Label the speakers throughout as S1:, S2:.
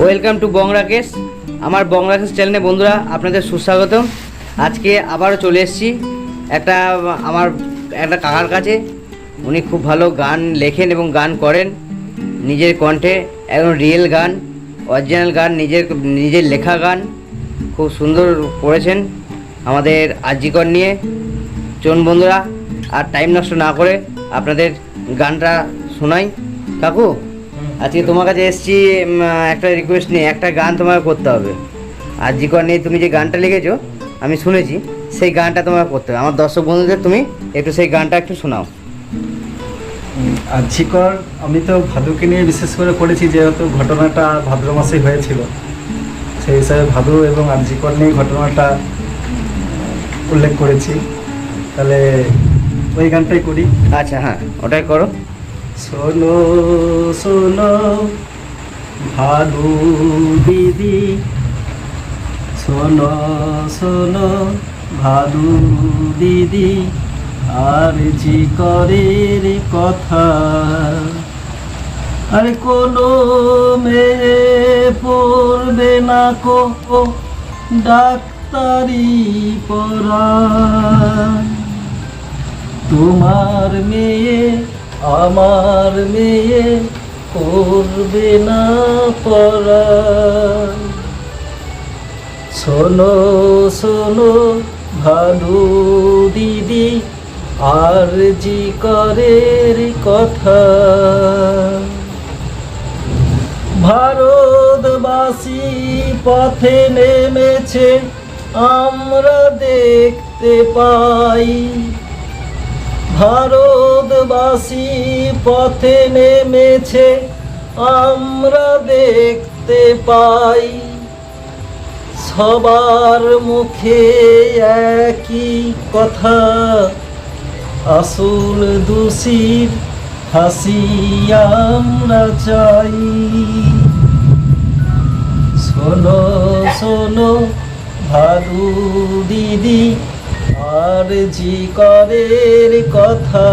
S1: Welcome to বং রাকেশ। আমার বং রাকেশ চ্যানেলে বন্ধুরা আপনাদের সুস্বাগতম। আজকে আবারও চলে এসেছি আমার একটা কাকার কাছে। উনি খুব ভালো গান লেখেন এবং গান করেন নিজের কণ্ঠে, একদম রিয়েল গান, অরিজিনাল গান, নিজের লেখা গান খুব সুন্দর করেছেন আমাদের আরজিকর নিয়ে। চলুন বন্ধুরা, আর টাইম নষ্ট না করে আপনাদের গানটা শোনাই। কাকু, আজকে তোমার কাছে এসেছি একটা রিকোয়েস্ট নিয়ে। একটা গান তোমাকে করতে হবে আরজিকর নিয়ে। তুমি যে গানটা লিখেছো আমি শুনেছি, সেই গানটা তোমাকে করতে হবে। আমার দর্শক বন্ধুদের তুমি একটু সেই গানটা একটু শোনাও।
S2: আরজিকর আমি তো ভাদুকে নিয়ে বিশেষ করে করেছি, যেহেতু ঘটনাটা ভাদ্র মাসে হয়েছিল, সেই হিসাবে ভাদু এবং আরজিকর নিয়ে ঘটনাটা উল্লেখ করেছি। তাহলে ওই গানটাই করি।
S1: আচ্ছা, হ্যাঁ, ওটাই করো।
S2: শোনো শোনো ভাদু দিদি, শোনো শোনো ভাদু দিদি, আরজিকরের কথা। আরে কোনো মেয়ে পড়বে না কো ডাক্তারি পড়া, তোমার মেয়ে আমার মেয়ে করবে না পড়া। শোনো শোনো ভাদু দিদি, আরজিকরের কথা। ভারতবাসী পথে নেমেছে আমরা দেখতে পাই, ভারতবাসী পথে নেমেছে আমরা দেখতে পাই। সবার মুখে একই কথা, আসল দোষীর হাসি আমরা চাই। শোনো শোনো ভাদু দিদি, আরজিকরের কথা।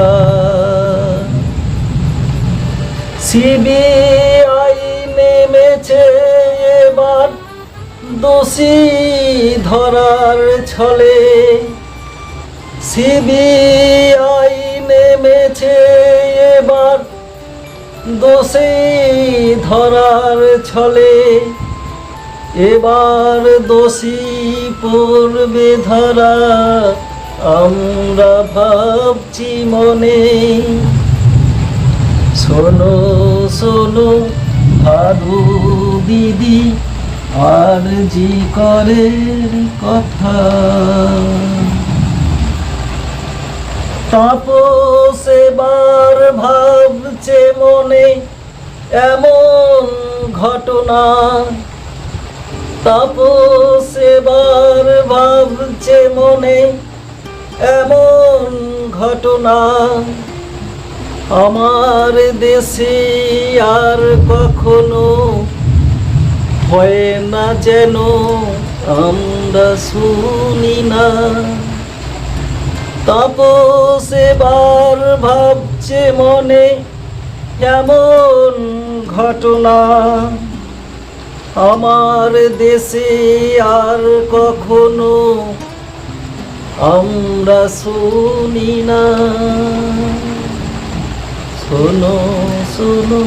S2: সিবিআই নেমেছে এবার দোষী ধরার ছলে, সিবিআই নেমেছে এবার দোষী ধরার ছলে। এবার দোষী পড়বে ধরা, আমরা ভাবছি মনে। শোনো শোনো ভাদু দিদি, আরজিকরের কথা। তাপস এবার ভাবছে মনে এমন ঘটনা, তাপস এবার ভাবছে মনে এমন ঘটনা। আমার দেশে আর কখনো হয় না যেন আমরা শুনি না। তাপস এবার ভাবছে মনে এমন ঘটনা, আমার দেশে আর কখনো আমরা শুনি না। শোনো শোনো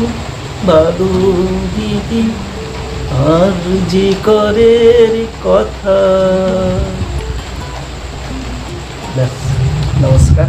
S2: ভাদু দিদি, আরজিকরের কথা। নমস্কার।